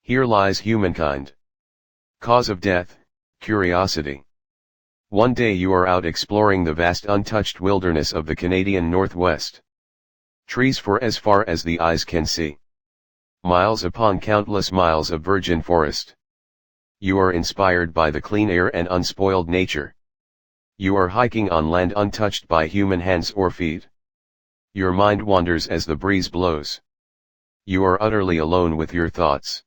Here lies humankind. Cause of death, curiosity. One day you are out exploring the vast untouched wilderness of the Canadian Northwest. Trees for as far as the eyes can see. Miles upon countless miles of virgin forest. You are inspired by the clean air and unspoiled nature. You are hiking on land untouched by human hands or feet. Your mind wanders as the breeze blows. You are utterly alone with your thoughts.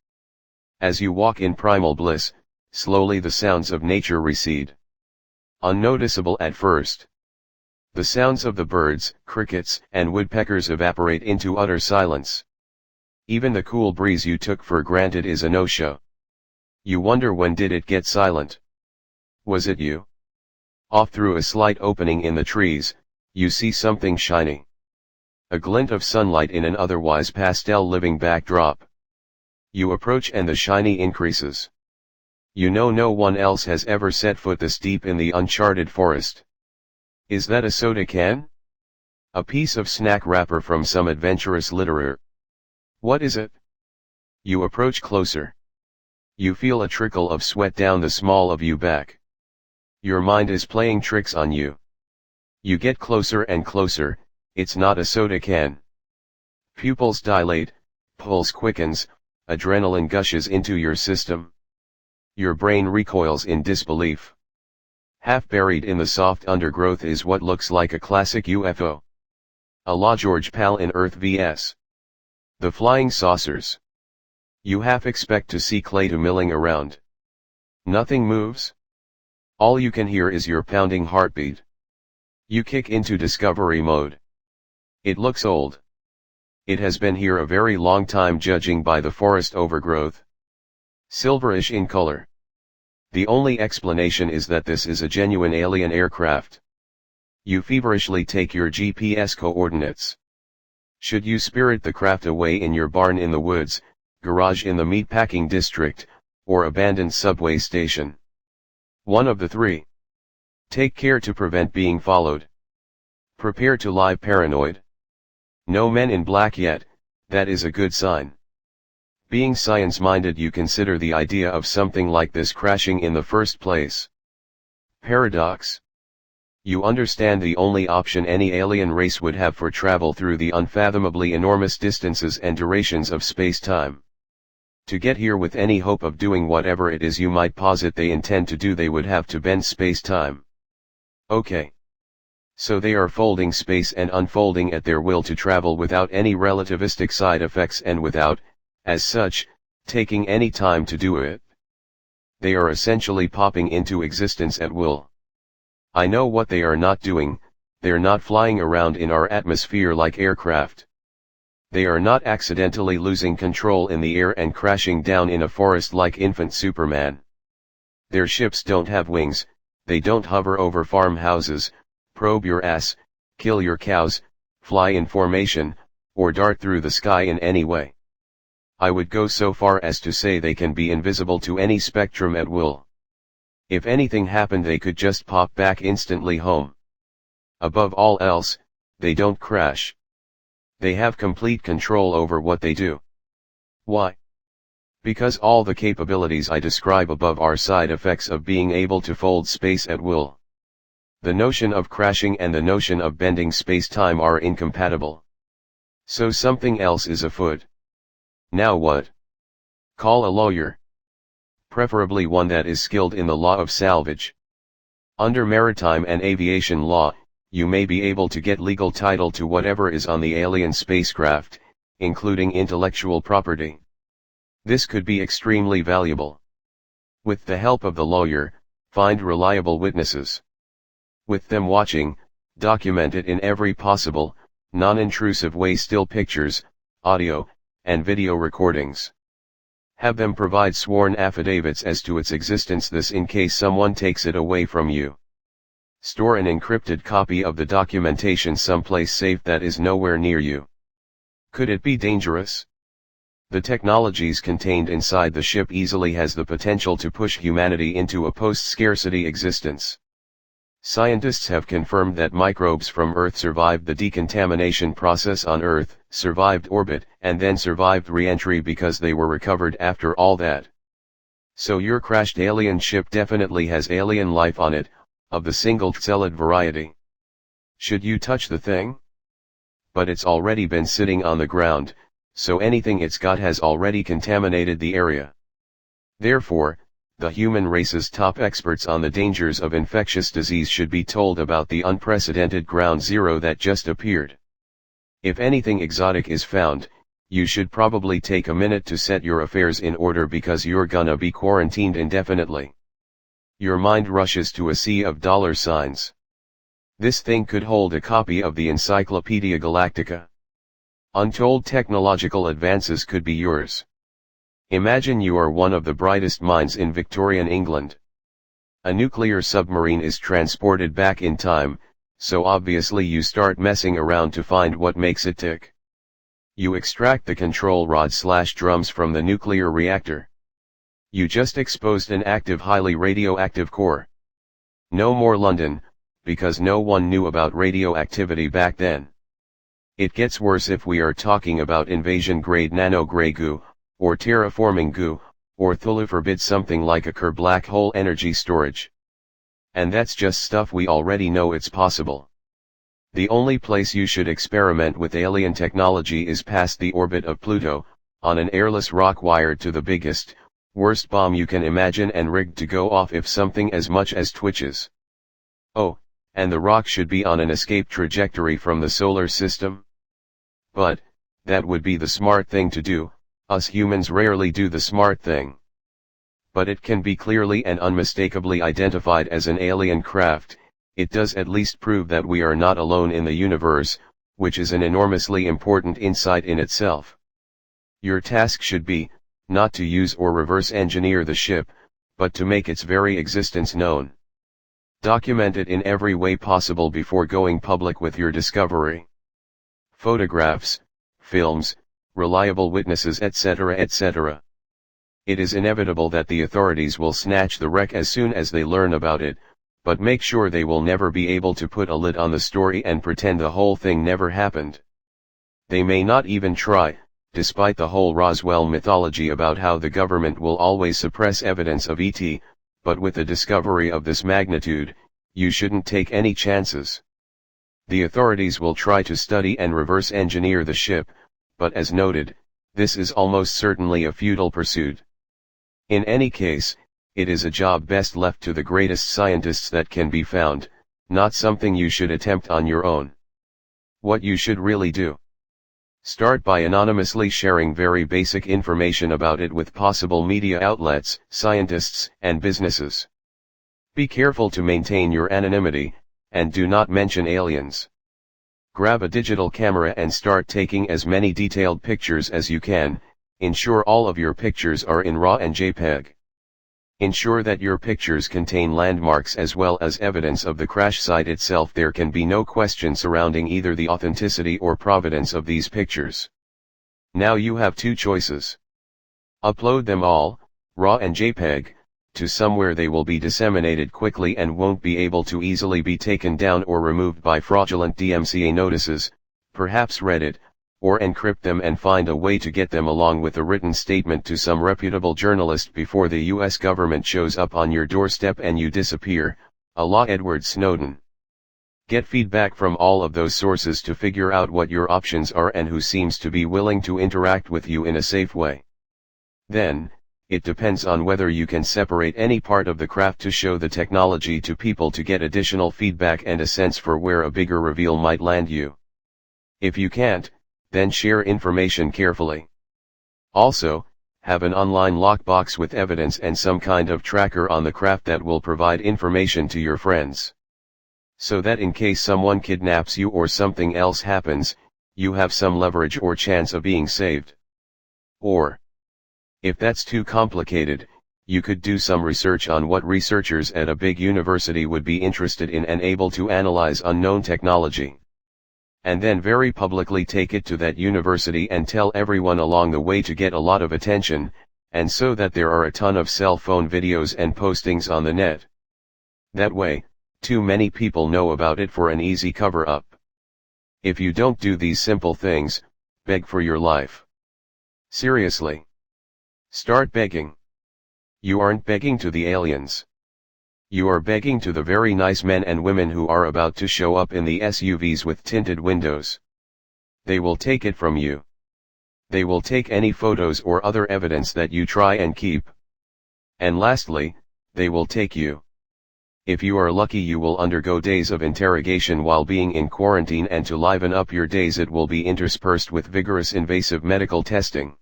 As you walk in primal bliss, slowly the sounds of nature recede. Unnoticeable at first. The sounds of the birds, crickets, and woodpeckers evaporate into utter silence. Even the cool breeze you took for granted is a no-show. You wonder, when did it get silent? Was it you? Off through a slight opening in the trees, you see something shiny. A glint of sunlight in an otherwise pastel living backdrop. You approach and the shiny increases. You know no one else has ever set foot this deep in the uncharted forest. Is that a soda can? A piece of snack wrapper from some adventurous litterer? What is it? You approach closer. You feel a trickle of sweat down the small of your back. Your mind is playing tricks on you. You get closer and closer. It's not a soda can. Pupils dilate, pulse quickens, adrenaline gushes into your system. Your brain recoils in disbelief. Half buried in the soft undergrowth is what looks like a classic UFO. A La George Pal in Earth vs. The flying saucers. You half expect to see Clayton milling around. Nothing moves. All you can hear is your pounding heartbeat. You kick into discovery mode. It looks old. It has been here a very long time, judging by the forest overgrowth. Silverish in color. The only explanation is that this is a genuine alien aircraft. You feverishly take your GPS coordinates. Should you spirit the craft away in your barn in the woods, garage in the meatpacking district, or abandoned subway station? One of the three. Take care to prevent being followed. Prepare to lie paranoid. No men in black yet, that is a good sign. Being science-minded, you consider the idea of something like this crashing in the first place. Paradox. You understand the only option any alien race would have for travel through the unfathomably enormous distances and durations of space-time. To get here with any hope of doing whatever it is you might posit they intend to do, they would have to bend space-time. Okay. So they are folding space and unfolding at their will to travel without any relativistic side effects and without, as such, taking any time to do it. They are essentially popping into existence at will. I know what they are not doing. They're not flying around in our atmosphere like aircraft. They are not accidentally losing control in the air and crashing down in a forest like infant Superman. Their ships don't have wings, they don't hover over farmhouses, probe your ass, kill your cows, fly in formation, or dart through the sky in any way. I would go so far as to say they can be invisible to any spectrum at will. If anything happened, they could just pop back instantly home. Above all else, they don't crash. They have complete control over what they do. Why? Because all the capabilities I describe above are side effects of being able to fold space at will. The notion of crashing and the notion of bending space-time are incompatible. So something else is afoot. Now what? Call a lawyer. Preferably one that is skilled in the law of salvage. Under maritime and aviation law, you may be able to get legal title to whatever is on the alien spacecraft, including intellectual property. This could be extremely valuable. With the help of the lawyer, find reliable witnesses. With them watching, document it in every possible, non-intrusive way: still pictures, audio, and video recordings. Have them provide sworn affidavits as to its existence, this in case someone takes it away from you. Store an encrypted copy of the documentation someplace safe that is nowhere near you. Could it be dangerous? The technologies contained inside the ship easily has the potential to push humanity into a post-scarcity existence. Scientists have confirmed that microbes from Earth survived the decontamination process on Earth, survived orbit, and then survived re-entry because they were recovered after all that. So your crashed alien ship definitely has alien life on it, of the single-celled variety. Should you touch the thing? But it's already been sitting on the ground, so anything it's got has already contaminated the area. Therefore, the human race's top experts on the dangers of infectious disease should be told about the unprecedented ground zero that just appeared. If anything exotic is found, you should probably take a minute to set your affairs in order because you're gonna be quarantined indefinitely. Your mind rushes to a sea of dollar signs. This thing could hold a copy of the Encyclopedia Galactica. Untold technological advances could be yours. Imagine you are one of the brightest minds in Victorian England. A nuclear submarine is transported back in time, so obviously you start messing around to find what makes it tick. You extract the control rod/drums from the nuclear reactor. You just exposed an active highly radioactive core. No more London, because no one knew about radioactivity back then. It gets worse if we are talking about invasion-grade nano-gray goo, or terraforming goo, or Thulu forbid something like a Kerr black hole energy storage. And that's just stuff we already know it's possible. The only place you should experiment with alien technology is past the orbit of Pluto, on an airless rock wired to the biggest, worst bomb you can imagine and rigged to go off if something as much as twitches. Oh, and the rock should be on an escape trajectory from the solar system. But, that would be the smart thing to do. Us humans rarely do the smart thing. But it can be clearly and unmistakably identified as an alien craft. It does at least prove that we are not alone in the universe, which is an enormously important insight in itself. Your task should be, not to use or reverse engineer the ship, but to make its very existence known. Document it in every way possible before going public with your discovery. Photographs, films, reliable witnesses, etc., etc. It is inevitable that the authorities will snatch the wreck as soon as they learn about it, but make sure they will never be able to put a lid on the story and pretend the whole thing never happened. They may not even try, despite the whole Roswell mythology about how the government will always suppress evidence of ET, but with a discovery of this magnitude, you shouldn't take any chances. The authorities will try to study and reverse engineer the ship, but as noted, this is almost certainly a futile pursuit. In any case, it is a job best left to the greatest scientists that can be found, not something you should attempt on your own. What you should really do: start by anonymously sharing very basic information about it with possible media outlets, scientists, and businesses. Be careful to maintain your anonymity, and do not mention aliens. Grab a digital camera and start taking as many detailed pictures as you can. Ensure all of your pictures are in RAW and JPEG. Ensure that your pictures contain landmarks as well as evidence of the crash site itself. There can be no question surrounding either the authenticity or provenance of these pictures. Now you have two choices. Upload them all, RAW and JPEG, to somewhere they will be disseminated quickly and won't be able to easily be taken down or removed by fraudulent DMCA notices, perhaps Reddit, or encrypt them and find a way to get them along with a written statement to some reputable journalist before the US government shows up on your doorstep and you disappear, a la Edward Snowden. Get feedback from all of those sources to figure out what your options are and who seems to be willing to interact with you in a safe way. Then, it depends on whether you can separate any part of the craft to show the technology to people to get additional feedback and a sense for where a bigger reveal might land you. If you can't, then share information carefully. Also, have an online lockbox with evidence and some kind of tracker on the craft that will provide information to your friends. So that in case someone kidnaps you or something else happens, you have some leverage or chance of being saved. Or, if that's too complicated, you could do some research on what researchers at a big university would be interested in and able to analyze unknown technology. And then very publicly take it to that university and tell everyone along the way to get a lot of attention, and so that there are a ton of cell phone videos and postings on the net. That way, Too many people know about it for an easy cover-up. If you don't do these simple things, beg for your life. Seriously. Start begging. You aren't begging to the aliens. You are begging to the very nice men and women who are about to show up in the SUVs with tinted windows. They will take it from you. They will take any photos or other evidence that you try and keep. And lastly, they will take you. If you are lucky, you will undergo days of interrogation while being in quarantine, and to liven up your days it will be interspersed with vigorous invasive medical testing.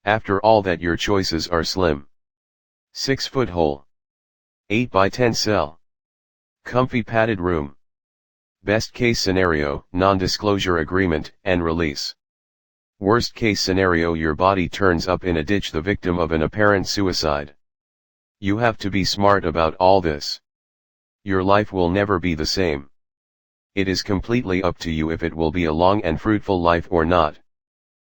After all that, your choices are slim. 6-foot hole. 8 by 10 cell. Comfy padded room. Best case scenario, non-disclosure agreement, and release. Worst case scenario, your body turns up in a ditch, the victim of an apparent suicide. You have to be smart about all this. Your life will never be the same. It is completely up to you if it will be a long and fruitful life or not.